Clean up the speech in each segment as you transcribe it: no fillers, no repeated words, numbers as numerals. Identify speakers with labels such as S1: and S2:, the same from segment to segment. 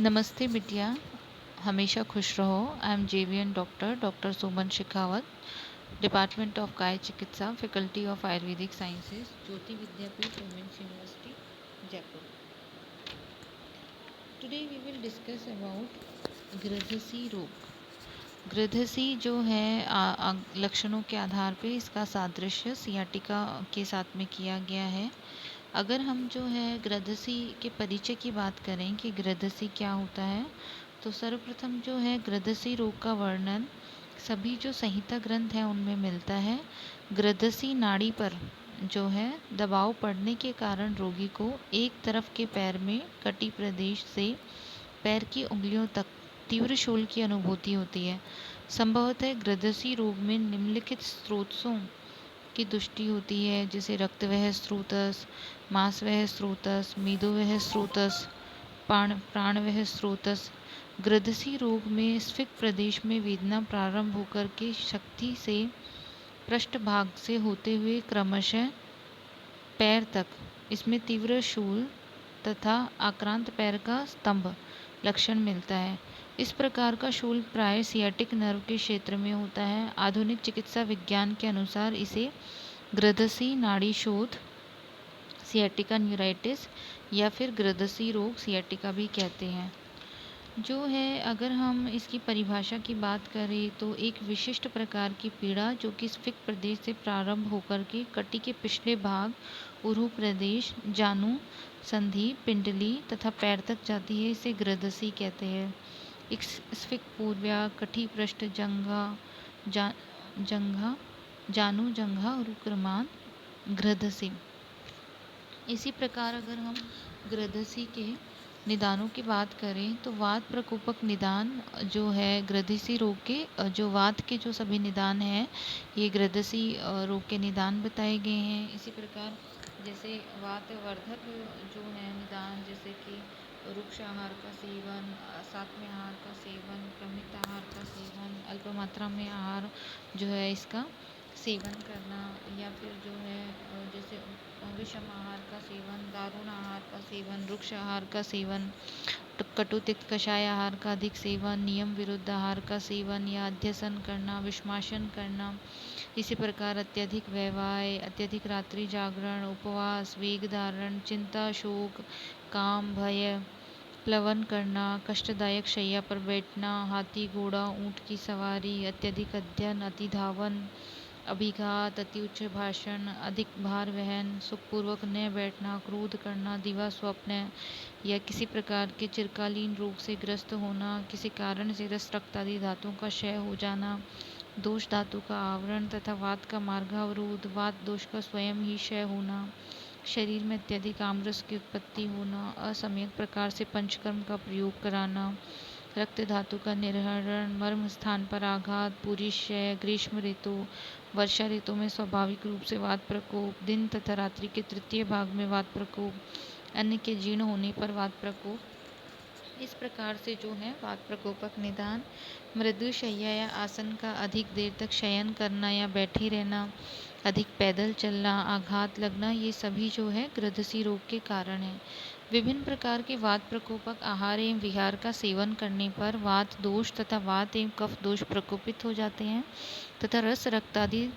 S1: नमस्ते बिटिया, हमेशा खुश रहो। I am JVN doctor Suman Shekhawat, department of काय चिकित्सा, faculty of Ayurvedic sciences, Jyoti Vidyapeeth women's university, Jaipur. Today we will discuss about गृद्धसी रोग। गृद्धसी जो है लक्षणों के आधार पे इसका सादृश्य सियाटिका के साथ में किया गया है। अगर हम जो है गृद्धसी के परिचय की बात करें कि गृद्धसी क्या होता है, तो सर्वप्रथम जो है गृद्धसी रोग का वर्णन सभी जो संहिता ग्रंथ हैं उनमें मिलता है। गृद्धसी नाड़ी पर जो है दबाव पड़ने के कारण रोगी को एक तरफ के पैर में कटी प्रदेश से पैर की उंगलियों तक तीव्र शूल की अनुभूति होती है। संभवतः गृद्धसी रोग में निम्नलिखित स्रोतों की दुष्टि होती है, जैसे रक्तवह स्रोतस, मांसवह स्रोतस, मेदोवह स्रोतस, प्राणवह स्रोतस। गृद्धसी रोग में स्फिक प्रदेश में वेदना प्रारंभ होकर के शक्ति से पृष्ठभाग से होते हुए क्रमशः पैर तक, इसमें तीव्र शूल तथा आक्रांत पैर का स्तंभ लक्षण मिलता है। इस प्रकार का शूल प्राय सियाटिक नर्व के क्षेत्र में होता है। आधुनिक चिकित्सा विज्ञान के अनुसार इसे गृद्धसी नाड़ी शोथ, सियाटिका न्यूराइटिस या फिर गृद्धसी रोग सियाटिका भी कहते हैं। जो है अगर हम इसकी परिभाषा की बात करें तो एक विशिष्ट प्रकार की पीड़ा जो कि स्फिक प्रदेश से प्रारंभ होकर के कटी के पिछले भाग, उरु प्रदेश, जानु, संधि, पिंडली तथा पैर तक जाती है, इसे गृद्धसी कहते हैं। एक स्फिक पूर्व्या, कटी पृष्ठ, जंघा, जानु, जंघा, उरुक्रमान, गृद्धसी। इसी प्रकार अगर हम गृद्धसी के निदानों की बात करें तो वात प्रकोपक निदान जो है गृद्धसी रोग के, जो वात के जो सभी निदान हैं ये गृद्धसी रोग के निदान बताए गए हैं। इसी प्रकार जैसे वात वर्धक जो है निदान, जैसे कि रुक्ष आहार का सेवन, सात्म्य आहार का सेवन, क्रमित आहार का सेवन, अल्प मात्रा में आहार जो है इसका सेवन करना, या फिर जो है जैसे विषम आहार का सेवन, दारुण आहार का सेवन, रुक्ष आहार का सेवन, कटु तिक्त कषाय आहार का अधिक सेवन, नियम विरुद्ध आहार का सेवन या अध्यसन करना, विषमाशन करना। इसी प्रकार अत्यधिक व्यवाय, अत्यधिक रात्रि जागरण, उपवास, वेग धारण, चिंता, शोक, काम, भय, प्लवन करना, कष्टदायक शैया पर बैठना, हाथी, घोड़ा, ऊंट की सवारी, अत्यधिक अध्ययन, अति धावन, अभिघात, अति उच्च भाषण, अधिक भार वहन, सुखपूर्वक न बैठना, क्रोध करना, दिवा स्वप्न या किसी प्रकार के चिरकालीन रोग से ग्रस्त होना, किसी कारण से रस रक्त आदि धातुओं का क्षय हो जाना, दोष धातु का आवरण तथा वात का मार्गावरोध, वात दोष का स्वयं ही क्षय होना, शरीर में अत्यधिक आमरस की उत्पत्ति होना, असमयक प्रकार से पंचकर्म का प्रयोग कराना, रक्त धातु का निर्हरण, मर्म स्थान पर आघात, पूरी क्षय, ग्रीष्म ऋतु, वर्षा ऋतु में स्वाभाविक रूप से वात प्रकोप, दिन तथा रात्रि के तृतीय भाग में वात प्रकोप, अन्न के जीर्ण होने पर वात प्रकोप। इस प्रकार से जो है वात प्रकोपक निदान, मृदु शैया या आसन का अधिक देर तक शयन करना या बैठे रहना, अधिक पैदल चलना, आघात लगना, ये सभी जो है गृद्धसी रोग के कारण है। विभिन्न प्रकार के वात प्रकोपक आहार एवं विहार का सेवन करने पर वात दोष तथा वात एवं कफ दोष प्रकोपित हो जाते हैं तथा रस रक्त आदि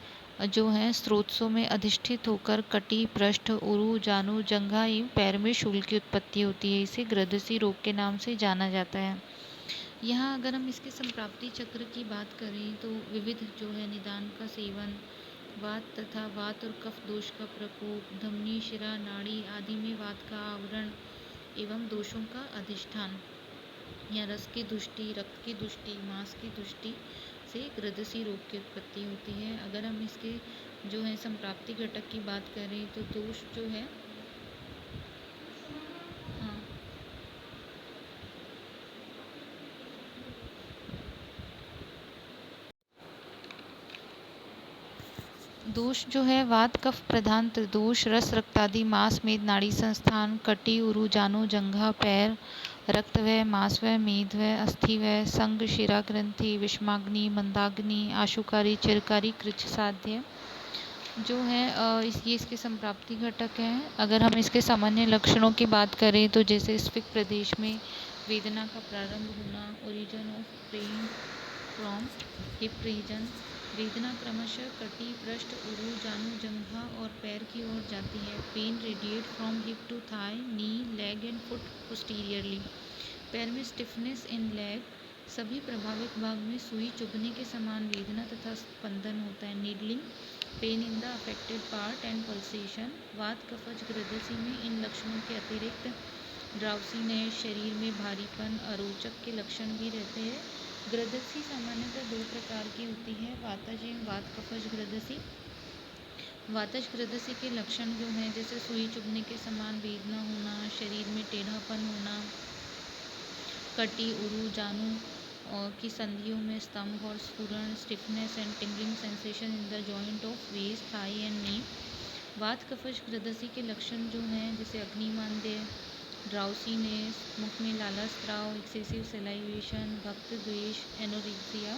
S1: जो हैं स्रोतों में अधिष्ठित होकर कटी, पृष्ठ, उरु, जानु, जंघा एवं पैर में शूल की उत्पत्ति होती है। इसे गृद्धसी रोग के नाम से जाना जाता है। यहाँ अगर हम इसके संप्राप्ति चक्र की बात करें तो विविध जो है निदान का सेवन, वात तथा वात और कफ दोष का प्रकोप, धमनी, शिरा, नाड़ी आदि में वात का आवरण एवं दोषों का अधिष्ठान या रस की दुष्टि, रक्त की दुष्टि, मांस की दुष्टि से गृद्धसी रोग की उत्पत्ति होती है। अगर हम इसके जो है संप्राप्ति घटक की बात करें तो दोष जो है दोष जो है वात कफ प्रधान त्रिदोष, रस रक्तादि, मांस मेद नाड़ी संस्थान, कटी, उरु, जानु, जंघा, पैर, रक्तवह, मांसवह, मेदवह, अस्थिवह, संग, शिरा ग्रंथि, विषमाग्नि, मंदाग्नि, आशुकारी, चिरकारी, कृच्छ साध्य जो है ये इसके संप्राप्ति घटक हैं। अगर हम इसके सामान्य लक्षणों की बात करें तो जैसे स्फिक प्रदेश में वेदना का प्रारंभ होना, origin of pain from hip region. वेदना क्रमशः कटी, पृष्ठ, उरु, जानु, जंघा और पैर की ओर जाती है। Pain radiate from hip to thigh, knee, leg and foot posteriorly. पैर में स्टिफनेस इन लेग, सभी प्रभावित भाग में सुई चुभने के समान वेदना तथा स्पंदन होता है। Needling, pain in the affected part and pulsation. वात कफज ग्रदसी में इन लक्षणों के अतिरिक्त ड्राउसीनेस, शरीर में भारीपन, अरोचक के लक्षण भी रहते हैं। ग्रदसी सामान्यतः दो प्रकार की होती है, वातज एवं वात कफज ग्रदसी। वातज ग्रदसी के लक्षण जो हैं जैसे सुई चुभने के समान वेदना होना, शरीर में टेढ़ापन होना, कटी, उरु, जानु की संधियों में स्तंभ और स्फुरण, stiffness and tingling sensation in the joint of waist, thigh and knee. वात कफज ग्रदसी के लक्षण जो हैं जैसे अग्निमांद्य, ड्राउसीनेस, मुख में लाला स्त्राव, एक्सेसिव सेलाइवेशन, भक्त द्वेष, एनोरेक्सिया।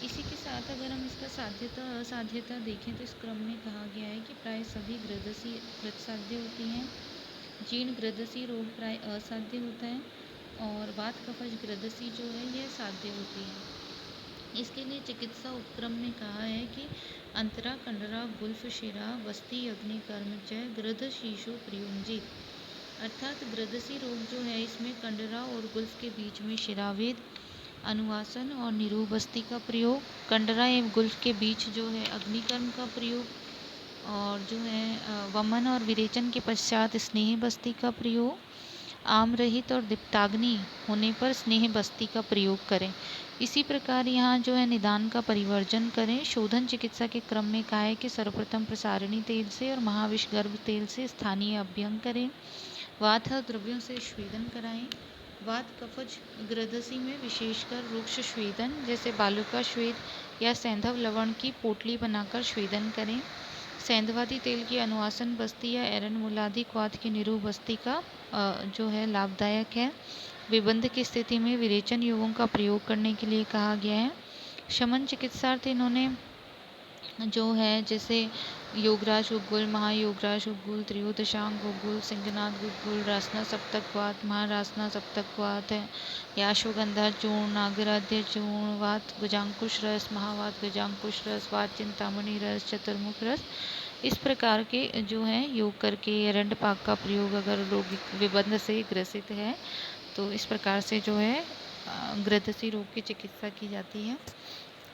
S1: इसी के साथ अगर हम इसका साध्यता असाध्यता देखें तो इस क्रम में कहा गया है कि प्राय सभी ग्रदसी प्रतिसाध्य होती हैं। जीर्ण ग्रदसी रोग प्राय असाध्य होता है और वात कफज ग्रदसी जो है यह साध्य होती है। इसके लिए चिकित्सा उपक्रम में कहा है कि अंतरा, कंडरा, गुल्फ, शिरा, वस्ती, अग्निकर्म च ग्रद शीशु प्रयुंजित। अर्थात ग्रदसी रोग जो है इसमें कंडरा और गुल्फ के बीच में शिरावेद, अनुवासन और निरूबस्ती का प्रयोग, कंडरा एवं गुल्फ के बीच जो है अग्निकर्म का प्रयोग, और जो है वमन और विरेचन के पश्चात स्नेह बस्ती का प्रयोग, आम रहित और दीप्ताग्नि होने पर स्नेह बस्ती का प्रयोग करें। इसी प्रकार यहाँ जो है निदान का परिवर्जन करें। शोधन चिकित्सा के क्रम में कहा है कि सर्वप्रथम प्रसारणी तेल से और महाविष गर्भ तेल से स्थानीय अभ्यंग करें। वात द्रव्यों से स्वेदन कराएं। वात कफज ग्रदसी में विशेषकर रुक्ष स्वेदन जैसे बालुका श्वेद या सैंधव लवण की पोटली बनाकर स्वेदन करें। सैंधवादी तेल की अनुवासन बस्ती या एरन मूलाधिक वात की निरूह बस्ती का जो है लाभदायक है। विबंध की स्थिति में विरेचन योगों का प्रयोग करने के लिए कहा गया है। शमन चिकित्सार्थ इन्होंने जो है जैसे योगराज उग्गुल, महायोगराज उग्गुल, त्रियोदशांग उग्गुल, सिंहनाद उग्गुल, रासना सप्तकवात, महारासना सप्तकवात है, याश्वगंधा चूर्ण, नागराध्य चूर्ण, वात गजांकुश रस, महावात गजांकुश रस, वात चिंतामणि रस, चतुर्मुख रस, इस प्रकार के जो है योग करके एरंड पाक का प्रयोग अगर रोगी विबंध से ग्रसित है तो इस प्रकार से जो है ग्रदसी रोग की चिकित्सा की जाती है।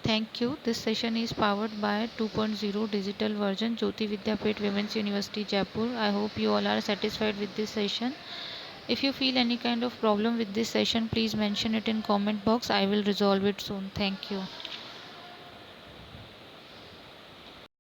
S1: Thank you. This session is powered by 2.0 digital version Jyoti Vidyapeeth Women's University Jaipur. I hope you all are satisfied with this session. If you feel any kind of problem with this session, please mention it in comment box. I will resolve it soon. Thank you.